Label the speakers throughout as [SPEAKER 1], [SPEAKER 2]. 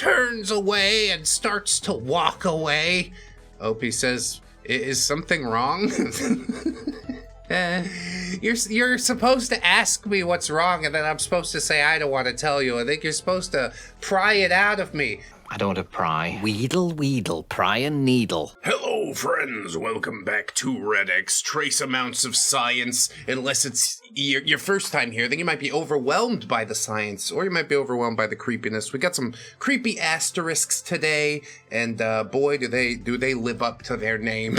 [SPEAKER 1] turns away and starts to walk away. Opie says, is something wrong? You're supposed to ask me what's wrong, and then I'm supposed to say I don't want to tell you. I think you're supposed to pry it out of me.
[SPEAKER 2] I don't want to pry. Wheedle, pry and needle.
[SPEAKER 1] Hello, friends. Welcome back to ReddX. Trace amounts of science. Unless it's your first time here, then you might be overwhelmed by the science, or you might be overwhelmed by the creepiness. We got some creepy asterisks today, and boy, do they live up to their name.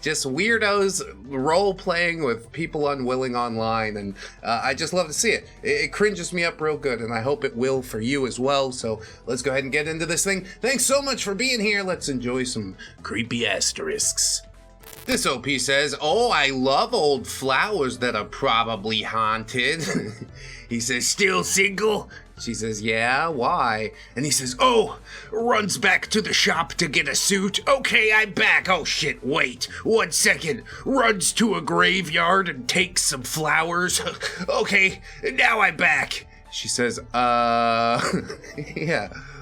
[SPEAKER 1] Just weirdos role-playing with people unwilling online, and I just love to see it. It cringes me up real good, and I hope it will for you as well. So let's go ahead and get into this thing. Thanks so much for being here. Let's enjoy some creepy asterisks. This OP says, oh, I love old flowers that are probably haunted. He says, still single? She says, yeah, why? And he says, oh, runs back to the shop to get a suit. Okay, I'm back. Oh, shit, wait 1 second. Runs to a graveyard and takes some flowers. Okay, now I'm back. She says, yeah.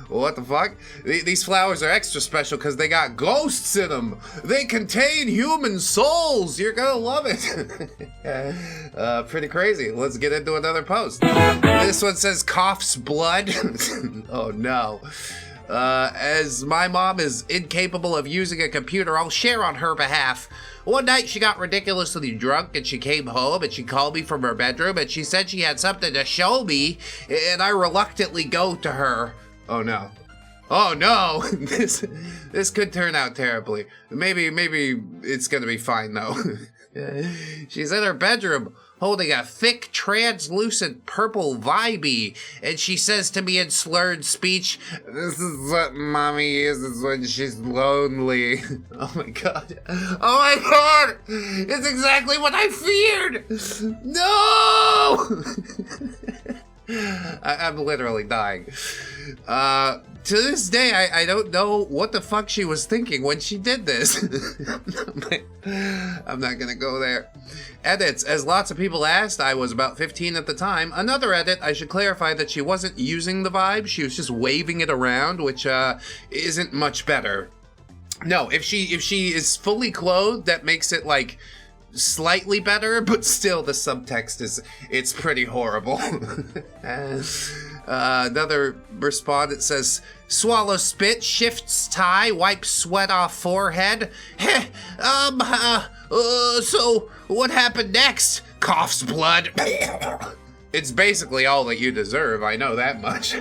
[SPEAKER 1] What the fuck? These flowers are extra special because they got ghosts in them. They contain human souls. You're gonna love it. Pretty crazy. Let's get into another post. This one says coughs blood. Oh no. As my mom is incapable of using a computer, I'll share on her behalf. One night she got ridiculously drunk and she came home and she called me from her bedroom and she said she had something to show me, and I reluctantly go to her. Oh no. Oh no! This could turn out terribly. Maybe it's gonna be fine though. She's in her bedroom holding a thick, translucent purple vibey, and she says to me in slurred speech, this is what mommy uses when she's lonely. Oh my god. Oh my god! It's exactly what I feared! No! I'm literally dying. To this day, I don't know what the fuck she was thinking when she did this. I'm not gonna go there. Edits. As lots of people asked, I was about 15 at the time. Another edit, I should clarify that she wasn't using the vibe. She was just waving it around, which isn't much better. No, if she is fully clothed, that makes it like slightly better, but still the subtext it's pretty horrible. Another respondent says, swallow spit, shifts tie, wipes sweat off forehead. So what happened next? Coughs blood. It's basically all that you deserve, I know that much.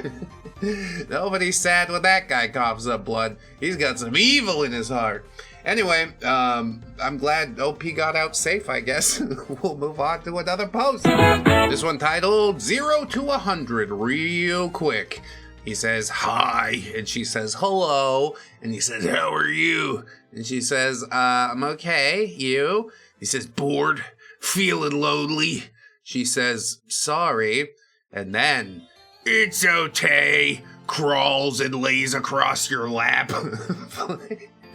[SPEAKER 1] Nobody's sad when that guy coughs up blood. He's got some evil in his heart. Anyway, I'm glad OP got out safe, I guess. We'll move on to another post. This one titled 0 to 100 real quick. He says, hi, and she says, hello, and he says, how are you? And she says, I'm okay, you? He says, bored, feeling lonely. She says, sorry, and then, it's okay, crawls and lays across your lap.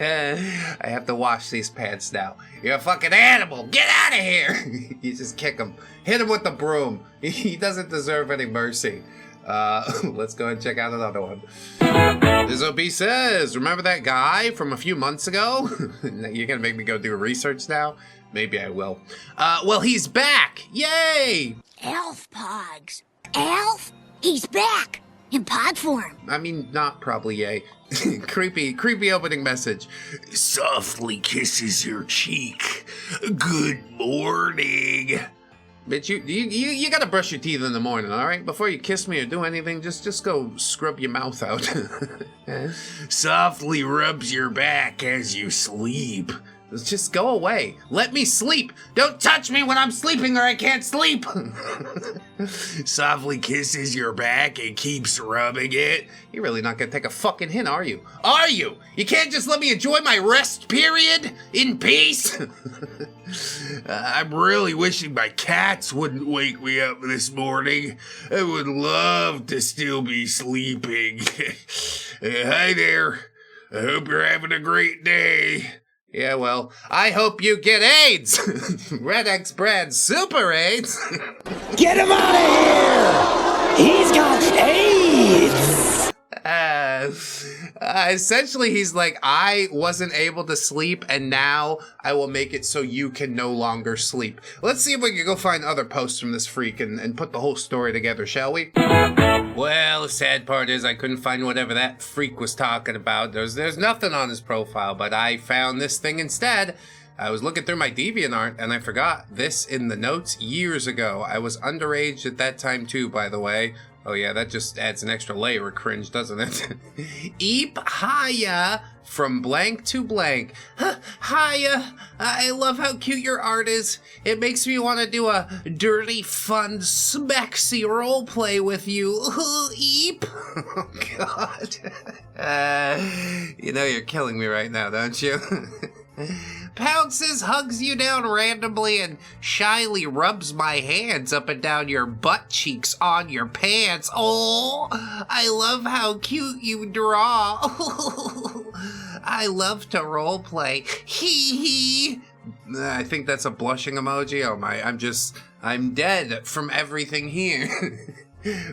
[SPEAKER 1] I have to wash these pants now. You're a fucking animal. Get out of here. You just kick him. Hit him with the broom. He doesn't deserve any mercy. Let's go and check out another one. This OP says, remember that guy from a few months ago? You're gonna make me go do research now? Maybe I will. Well, he's back. Yay!
[SPEAKER 3] Elf Pogs. Elf? He's back. In pod form.
[SPEAKER 1] I mean, not probably yay. creepy opening message. Softly kisses your cheek. Good morning. Bitch, you gotta brush your teeth in the morning, all right? Before you kiss me or do anything, just go scrub your mouth out. Softly rubs your back as you sleep. Just go away. Let me sleep. Don't touch me when I'm sleeping or I can't sleep. Softly kisses your back and keeps rubbing it. You're really not gonna take a fucking hint, are you? Are you? You can't just let me enjoy my rest period in peace? I'm really wishing my cats wouldn't wake me up this morning. I would love to still be sleeping. Hi there. I hope you're having a great day. Yeah, well, I hope you get AIDS! ReddX brand Super AIDS!
[SPEAKER 4] Get him out of here! He's got AIDS!
[SPEAKER 1] Essentially, he's like, I wasn't able to sleep, and now I will make it so you can no longer sleep. Let's see if we can go find other posts from this freak and put the whole story together, shall we? Well, the sad part is I couldn't find whatever that freak was talking about. There's nothing on his profile, but I found this thing instead. I was looking through my DeviantArt, and I forgot this in the notes years ago. I was underage at that time, too, by the way. Oh, yeah, that just adds an extra layer of cringe, doesn't it? Eep Haya from blank to blank. Haya, I love how cute your art is. It makes me want to do a dirty, fun, smexy roleplay with you. Eep. Oh, God. You know you're killing me right now, don't you? Pounces hugs you down randomly and shyly rubs my hands up and down your butt cheeks on your pants. Oh, I love how cute you draw. I love to roleplay. Hee hee. I think that's a blushing emoji. Oh my, I'm dead from everything here.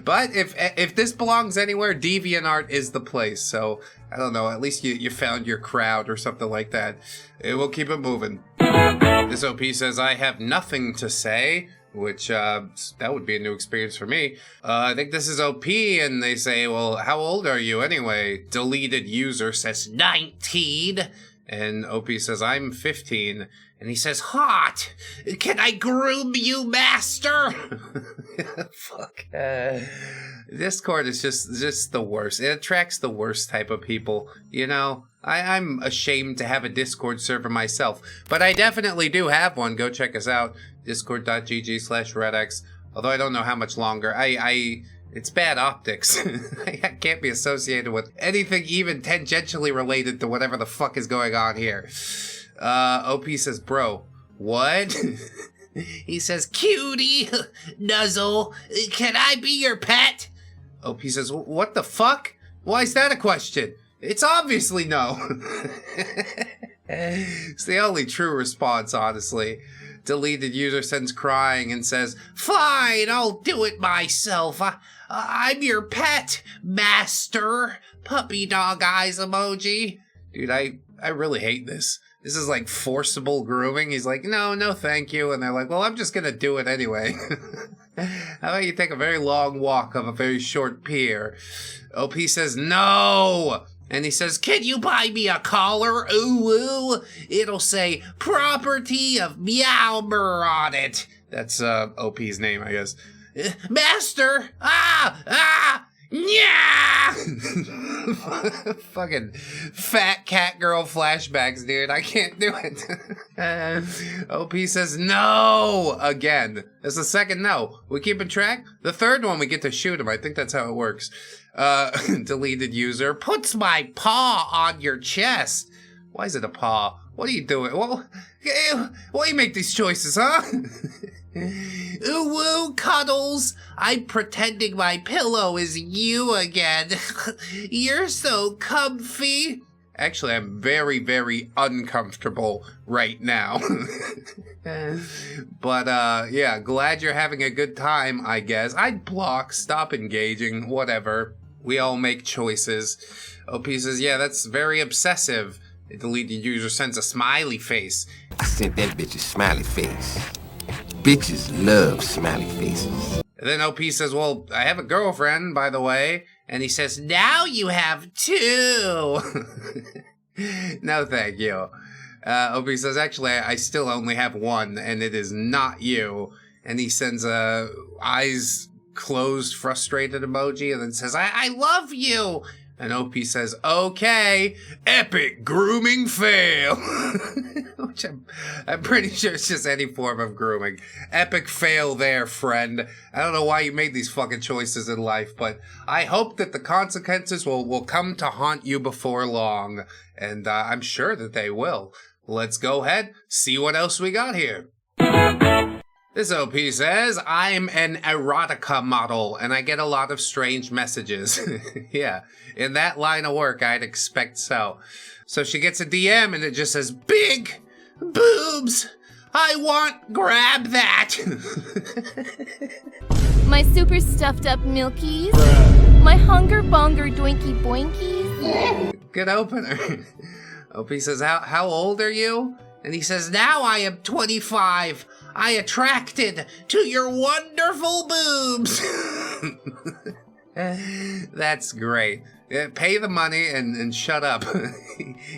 [SPEAKER 1] But if this belongs anywhere, DeviantArt is the place. So, I don't know, at least you found your crowd or something like that. We'll keep it moving. This OP says, I have nothing to say, which, that would be a new experience for me. I think this is OP, and they say, well, how old are you anyway? Deleted user says 19, and OP says, I'm 15. And he says, hot! Can I groom you, master? Fuck. Discord is just the worst. It attracts the worst type of people. You know, I'm ashamed to have a Discord server myself, but I definitely do have one. Go check us out. Discord.gg/ReddX. Although I don't know how much longer. It's bad optics. I can't be associated with anything even tangentially related to whatever the fuck is going on here. OP says, bro, what? He says, cutie, nuzzle, can I be your pet? OP says, what the fuck? Why is that a question? It's obviously no. It's the only true response, honestly. Deleted user sends crying and says, fine, I'll do it myself. I'm your pet, master. Puppy dog eyes emoji. Dude, I really hate this. This is like forcible grooming. He's like, no, thank you. And they're like, well, I'm just going to do it anyway. How about you take a very long walk of a very short pier? OP says, no. And he says, can you buy me a collar? UwU. It'll say property of Meowmer on it. That's OP's name, I guess. Master! Yeah! Fucking fat cat girl flashbacks, dude. I can't do it. OP says no again. That's the second no. We keeping track? The third one we get to shoot him. I think that's how it works. Deleted user puts my paw on your chest. Why is it a paw? What are you doing? Well, why you make these choices, huh? UwU cuddles. I'm pretending my pillow is you again. You're so comfy. Actually, I'm very, very uncomfortable right now. But, yeah, glad you're having a good time, I guess. I'd block, stop engaging, whatever. We all make choices. OP says, yeah, that's very obsessive. The deleted user sends a smiley face.
[SPEAKER 4] I sent that bitch a smiley face. Bitches love smiley faces.
[SPEAKER 1] And then OP says, well, I have a girlfriend, by the way. And he says, now you have two. No, thank you. OP says, actually, I still only have one, and it is not you. And he sends a eyes closed, frustrated emoji, and then says, I love you. And OP says, okay, epic grooming fail. Which I'm pretty sure it's just any form of grooming. Epic fail there, friend. I don't know why you made these fucking choices in life, but I hope that the consequences will come to haunt you before long. And I'm sure that they will. Let's go ahead, see what else we got here. This OP says, I'm an erotica model, and I get a lot of strange messages. Yeah, in that line of work, I'd expect so. So she gets a DM, and it just says, big boobs! I want, grab that!
[SPEAKER 5] My super stuffed up milkies. My hunger bonger doinky boinkies.
[SPEAKER 1] Good opener. OP says, how old are you? And he says, now I am 25. I attracted to your wonderful boobs. That's great. Pay the money and shut up.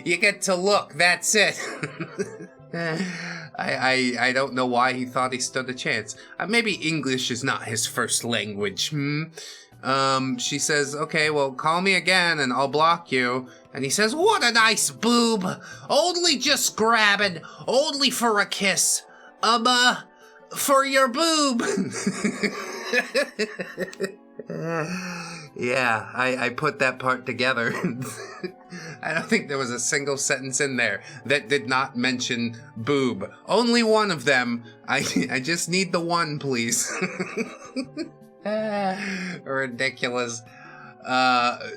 [SPEAKER 1] You get to look, that's it. I don't know why he thought he stood a chance. Maybe English is not his first language. She says, okay, well, call me again and I'll block you. And he says, what a nice boob. Only just grabbing. Only for a kiss. For your boob. Yeah, I put that part together. I don't think there was a single sentence in there that did not mention boob. Only one of them. I just need the one, please. Ridiculous.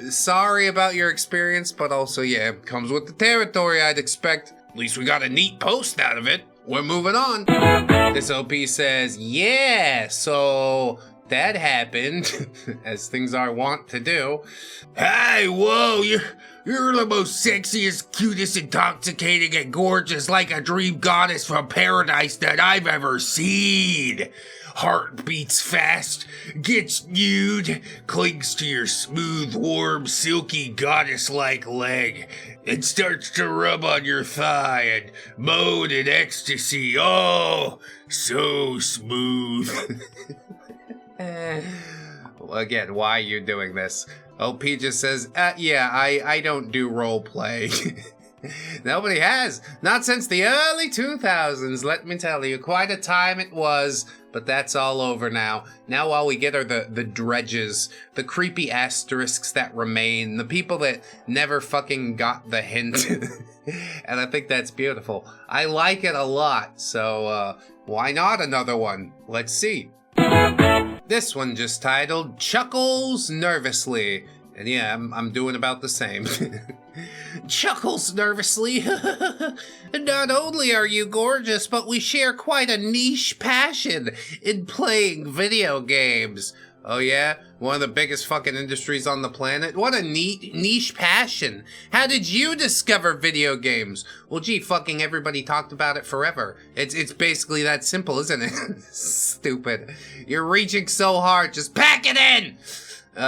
[SPEAKER 1] Sorry about your experience, but also, yeah, comes with the territory, I'd expect. At least we got a neat post out of it. We're moving on. This OP says, yeah, so that happened, as things are wont to do. Hey, whoa, you're the most sexiest, cutest, intoxicating, and gorgeous like a dream goddess from paradise that I've ever seen. Heart beats fast, gets nude, clings to your smooth, warm, silky, goddess-like leg, and starts to rub on your thigh and moan in ecstasy. Oh, so smooth. Again, why are you doing this? OP just says, yeah, I don't do roleplay. Nobody has. Not since the early 2000s, let me tell you. Quite a time it was, but that's all over now. Now all we get are the dredges, the creepy asterisks that remain, the people that never fucking got the hint. And I think that's beautiful. I like it a lot, so why not another one? Let's see. This one just titled Chuckles Nervously. And yeah, I'm doing about the same. Chuckles nervously. Not only are you gorgeous, but we share quite a niche passion in playing video games. Oh yeah? One of the biggest fucking industries on the planet? What a neat niche passion. How did you discover video games? Well, gee, fucking everybody talked about it forever. It's basically that simple, isn't it? Stupid. You're reaching so hard, just pack it in!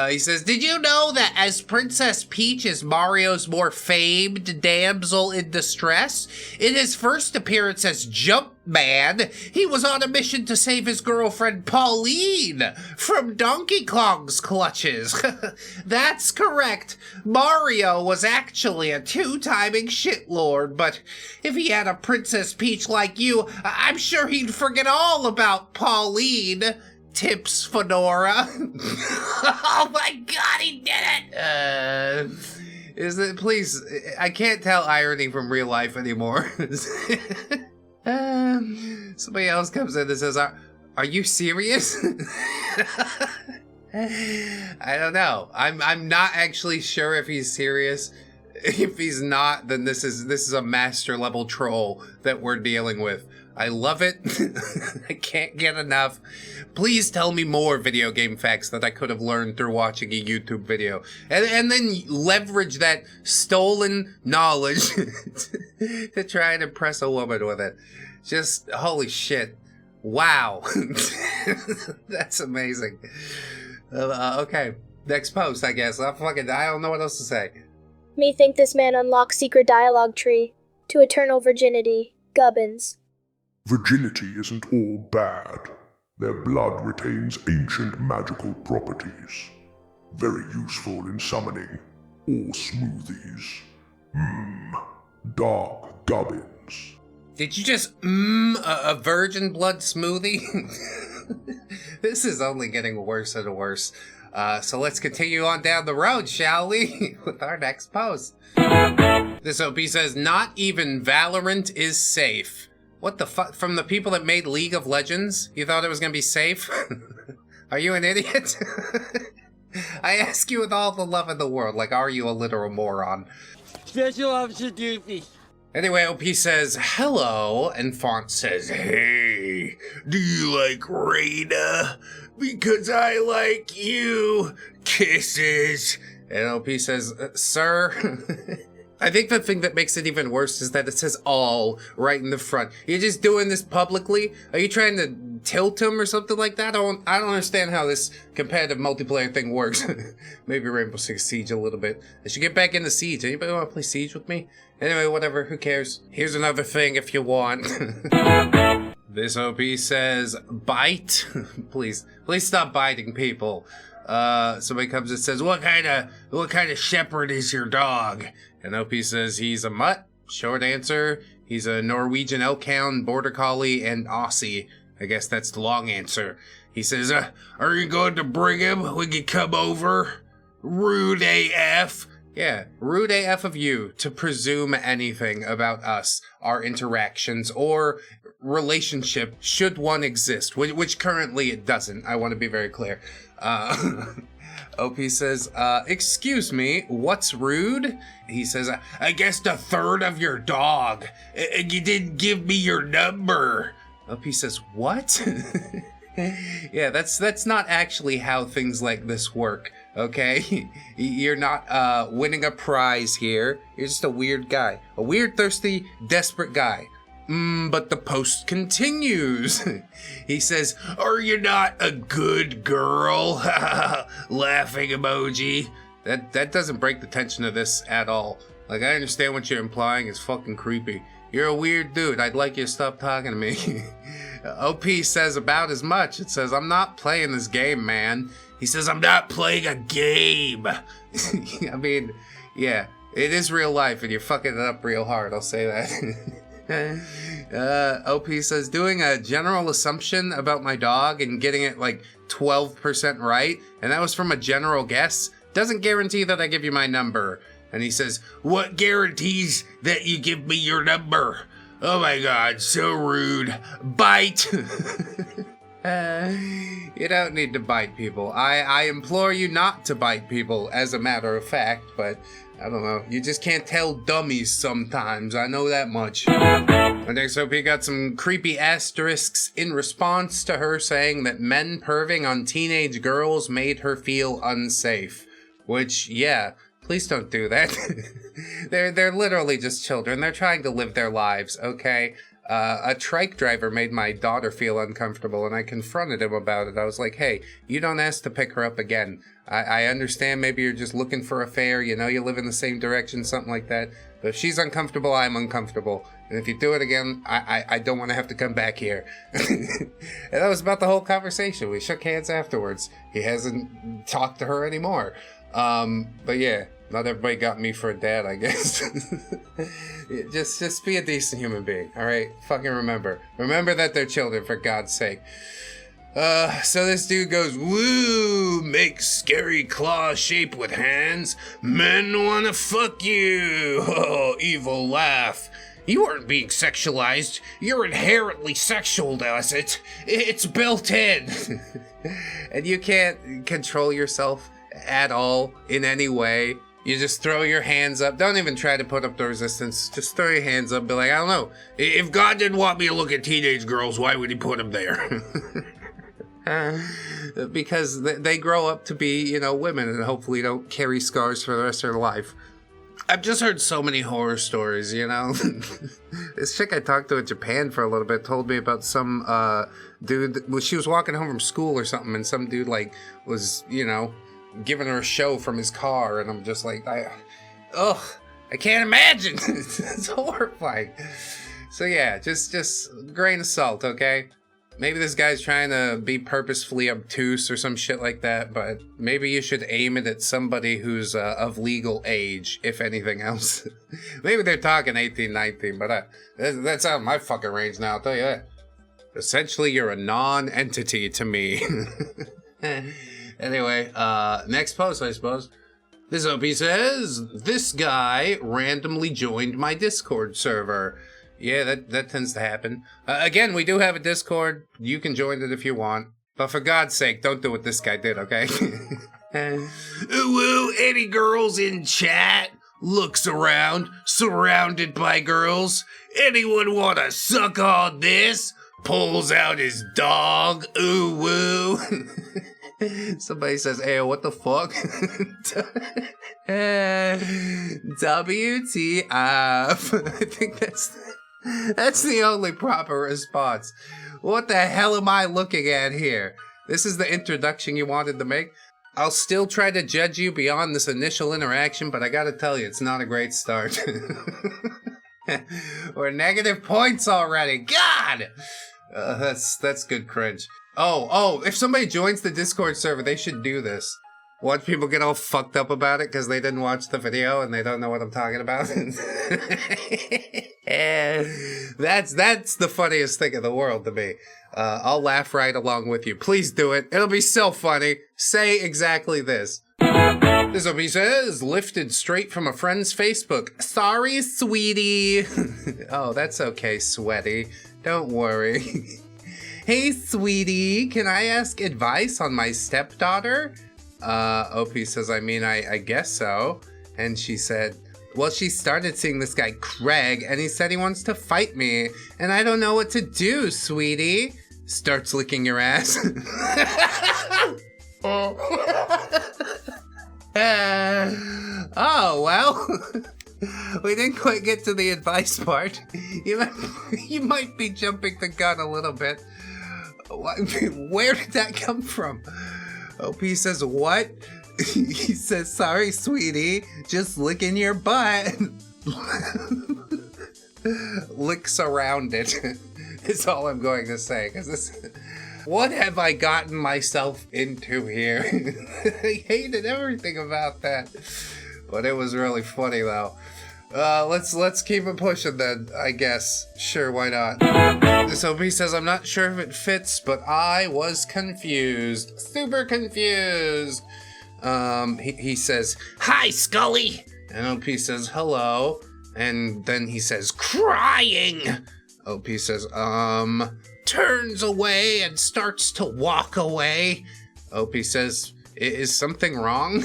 [SPEAKER 1] He says, did you know that as Princess Peach is Mario's more famed damsel in distress? In his first appearance as Jumpman, he was on a mission to save his girlfriend Pauline from Donkey Kong's clutches. That's correct. Mario was actually a two-timing shitlord, but if he had a Princess Peach like you, I'm sure he'd forget all about Pauline. Tips Fedora. Oh my god, he did it! Is it, please, I can't tell irony from real life anymore. Somebody else comes in and says, are you serious? I don't know. I'm not actually sure if he's serious. If he's not, then this is a master level troll that we're dealing with. I love it. I can't get enough. Please tell me more video game facts that I could have learned through watching a YouTube video. And then leverage that stolen knowledge to try and impress a woman with it. Just, holy shit. Wow. That's amazing. Okay, next post, I guess. I don't know what else to say.
[SPEAKER 6] Me think this man unlocks secret dialogue tree to eternal virginity. Gubbins.
[SPEAKER 7] Virginity isn't all bad. Their blood retains ancient magical properties. Very useful in summoning all smoothies. Dark gubbins.
[SPEAKER 1] Did you just a virgin blood smoothie? This is only getting worse and worse. So let's continue on down the road, shall we? With our next post. This OP says, not even Valorant is safe. What the fuck? From the people that made League of Legends? You thought it was gonna be safe? Are you an idiot? I ask you with all the love in the world, like, are you a literal moron?
[SPEAKER 8] Special Officer Doofy.
[SPEAKER 1] Anyway, OP says, hello, and Font says, hey. me? Do you like Raina? Because I like you. Kisses. And OP says, sir... I think the thing that makes it even worse is that it says all right in the front. You're just doing this publicly? Are you trying to tilt him or something like that? I don't understand how this competitive multiplayer thing works. Maybe Rainbow Six Siege a little bit. I should get back into Siege. Anybody want to play Siege with me? Anyway, whatever. Who cares? Here's another thing if you want. This OP says, bite? Please stop biting people. Somebody comes and says, what kind of shepherd is your dog? And OP says he's a mutt. Short answer, he's a Norwegian Elkhound, Border Collie, and Aussie. I guess that's the long answer. He says, are you going to bring him? We can come over. Rude AF. Yeah, rude AF of you to presume anything about us, our interactions, or relationship, should one exist, which currently it doesn't. I want to be very clear. OP says, excuse me, what's rude? He says, I guessed a third of your dog, and you didn't give me your number. OP says, what? Yeah, that's not actually how things like this work, okay? You're not winning a prize here. You're just a weird guy. A weird, thirsty, desperate guy. But the post continues. He says, are you not a good girl? Laughing emoji. That doesn't break the tension of this at all. Like, I understand what you're implying is fucking creepy. You're a weird dude. I'd like you to stop talking to me. OP says about as much. It says, I'm not playing this game, man. He says, I'm not playing a game. I mean, yeah, it is real life and you're fucking it up real hard. I'll say that. OP says, doing a general assumption about my dog and getting it like 12% right, and that was from a general guess, doesn't guarantee that I give you my number. And he says, what guarantees that you give me your number? Oh my god, so rude. Bite! You don't need to bite people. I implore you not to bite people, as a matter of fact, but I don't know. You just can't tell dummies sometimes. I know that much. And next up, we got some creepy asterisks in response to her saying that men perving on teenage girls made her feel unsafe. Which, yeah, please don't do that. They're literally just children. They're trying to live their lives, okay? A trike driver made my daughter feel uncomfortable, and I confronted him about it. I was like, hey, you don't ask to pick her up again. I understand maybe you're just looking for a fare, you know you live in the same direction, something like that. But if she's uncomfortable, I'm uncomfortable. And if you do it again, I don't want to have to come back here. And that was about the whole conversation. We shook hands afterwards. He hasn't talked to her anymore. But yeah, not everybody got me for a dad, I guess. Just be a decent human being, alright? Fucking remember that they're children, for God's sake. So this dude goes, woo, make scary claw shape with hands. Men wanna fuck you. Oh, evil laugh. You aren't being sexualized. You're inherently sexual, that's it. It's built in. And you can't control yourself at all in any way. You just throw your hands up. Don't even try to put up the resistance. Just throw your hands up. Be like, I don't know. If God didn't want me to look at teenage girls, why would he put them there? Because they grow up to be, you know, women and hopefully don't carry scars for the rest of their life. I've just heard so many horror stories, you know? This chick I talked to in Japan for a little bit told me about some dude. She was walking home from school or something, and some dude, like, was, you know, giving her a show from his car, and I'm just like, I can't imagine. It's horrifying. So yeah, just grain of salt, okay? Maybe this guy's trying to be purposefully obtuse or some shit like that, but maybe you should aim it at somebody who's of legal age, if anything else. Maybe they're talking 18, 19, but that's out of my fucking range now, I'll tell you that. Essentially, you're a non-entity to me. Anyway, next post, I suppose. This OP says, this guy randomly joined my Discord server. Yeah, that tends to happen. Again, we do have a Discord. You can join it if you want. But for God's sake, don't do what this guy did, okay? Woo, any girls in chat? Looks around, surrounded by girls. Anyone wanna suck on this? pulls out his dog, UwU. Somebody says, "Hey, what the fuck?" WTF. I think that's the only proper response. What the hell am I looking at here? This is the introduction you wanted to make? I'll still try to judge you beyond this initial interaction, but I gotta tell you, it's not a great start. We're negative points already. God! That's good cringe. Oh, if somebody joins the Discord server, they should do this. Watch people get all fucked up about it because they didn't watch the video and they don't know what I'm talking about. That's the funniest thing in the world to me. I'll laugh right along with you. Please do it. It'll be so funny. Say exactly this. This will be says, lifted straight from a friend's Facebook. Sorry, sweetie. Oh, that's okay, sweaty. Don't worry. Hey, sweetie, can I ask advice on my stepdaughter? OP says, I guess so. And she said, well, she started seeing this guy, Craig, and he said he wants to fight me. And I don't know what to do, sweetie. Starts licking your ass. Oh, well. We didn't quite get to the advice part. You might be jumping the gun a little bit. Where did that come from? OP says, what? He says, sorry, sweetie, just licking your butt. Licks around it is all I'm going to say. What have I gotten myself into here? I hated everything about that. But it was really funny, though. Let's keep it pushing then, I guess. Sure, why not? This OP says, I'm not sure if it fits, but I was confused. Super confused. He says, hi, Scully. And OP says, hello. And then he says, crying. OP says, turns away and starts to walk away. OP says, is something wrong?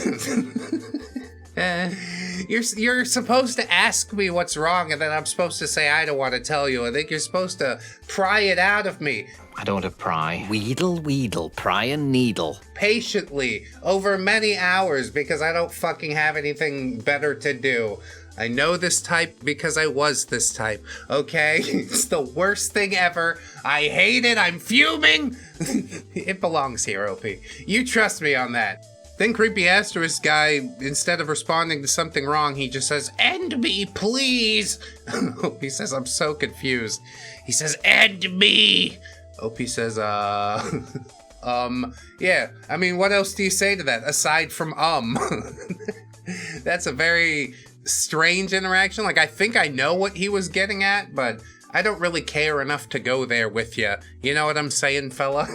[SPEAKER 1] You're supposed to ask me what's wrong, and then I'm supposed to say I don't want to tell you. I think you're supposed to pry it out of me.
[SPEAKER 2] I don't want to pry. Wheedle, pry and needle.
[SPEAKER 1] Patiently, over many hours, because I don't fucking have anything better to do. I know this type because I was this type, okay? It's the worst thing ever. I hate it. I'm fuming. It belongs here, OP. You trust me on that. Then CreepyAsterisks guy, instead of responding to something wrong, he just says, end me, please. He says, I'm so confused. He says, end me. OP says, yeah. I mean, what else do you say to that, aside from, That's a very strange interaction. Like, I think I know what he was getting at, but I don't really care enough to go there with you. You know what I'm saying, fella?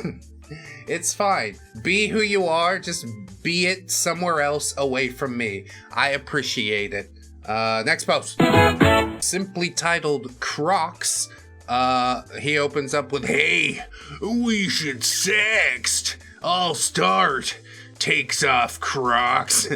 [SPEAKER 1] It's fine. Be who you are. Just be it somewhere else away from me. I appreciate it. Next post. Simply titled Crocs. He opens up with, hey, we should sext. I'll start. Takes off Crocs.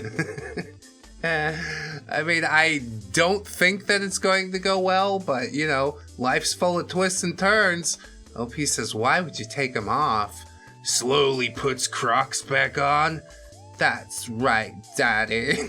[SPEAKER 1] I mean, I don't think that it's going to go well, but, you know, life's full of twists and turns. OP says, why would you take them off? Slowly puts Crocs back on. That's right, Daddy.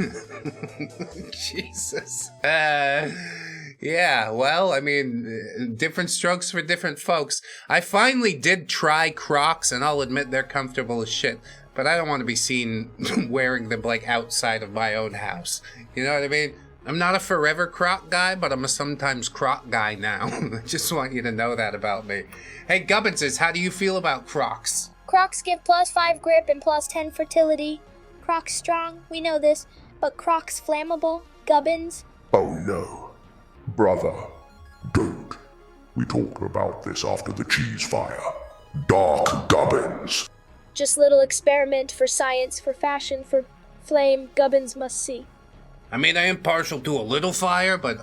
[SPEAKER 1] Jesus. Yeah, well, I mean, different strokes for different folks. I finally did try Crocs, and I'll admit they're comfortable as shit. But I don't want to be seen wearing them, like, outside of my own house. You know what I mean? I'm not a forever Croc guy, but I'm a sometimes Croc guy now. I just want you to know that about me. Hey, Gubbinses, how do you feel about Crocs?
[SPEAKER 6] Crocs give +5 grip and +10 fertility. Crocs strong, we know this, but Crocs flammable? Gubbins?
[SPEAKER 7] Oh no. Brother, don't. We talked about this after the cheese fire. Dark Gubbins.
[SPEAKER 6] Just little experiment for science, for fashion, for flame, Gubbins must see.
[SPEAKER 1] I mean, I am partial to a little fire, but,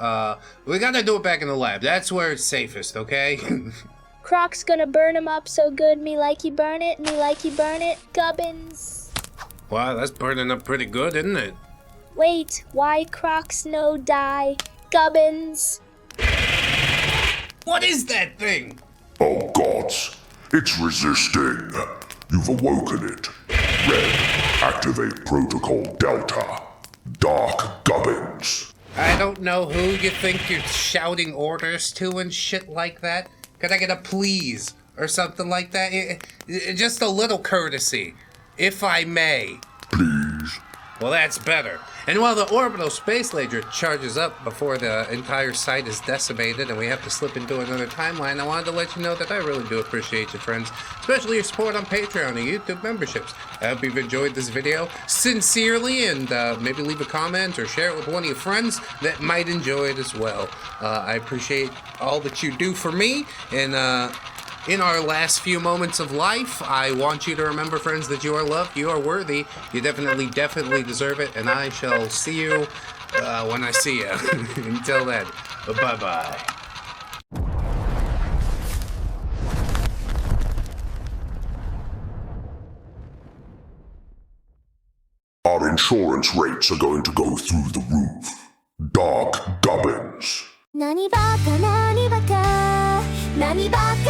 [SPEAKER 1] we gotta do it back in the lab. That's where it's safest, okay?
[SPEAKER 6] Crocs gonna burn 'em up so good, me like you burn it, Gubbins.
[SPEAKER 1] Wow, that's burning up pretty good, isn't it?
[SPEAKER 6] Wait, why Crocs no die? Gubbins.
[SPEAKER 1] What is that thing?
[SPEAKER 7] Oh god, response. It's resisting. You've awoken it. Red, activate Protocol Delta. Dark Gubbins.
[SPEAKER 1] I don't know who you think you're shouting orders to and shit like that. Could I get a please or something like that? Just a little courtesy, if I may.
[SPEAKER 7] Please.
[SPEAKER 1] Well, that's better. And while the orbital space laser charges up before the entire site is decimated and we have to slip into another timeline, I wanted to let you know that I really do appreciate you, friends, especially your support on Patreon and YouTube memberships. I hope you've enjoyed this video sincerely, and maybe leave a comment or share it with one of your friends that might enjoy it as well. I appreciate all that you do for me, and in our last few moments of life, I want you to remember, friends, that you are loved, you are worthy, you definitely deserve it, and I shall see you when I see you. Until then, bye-bye.
[SPEAKER 7] Our insurance rates are going to go through the roof. Dark Gubbins.
[SPEAKER 3] 何バカ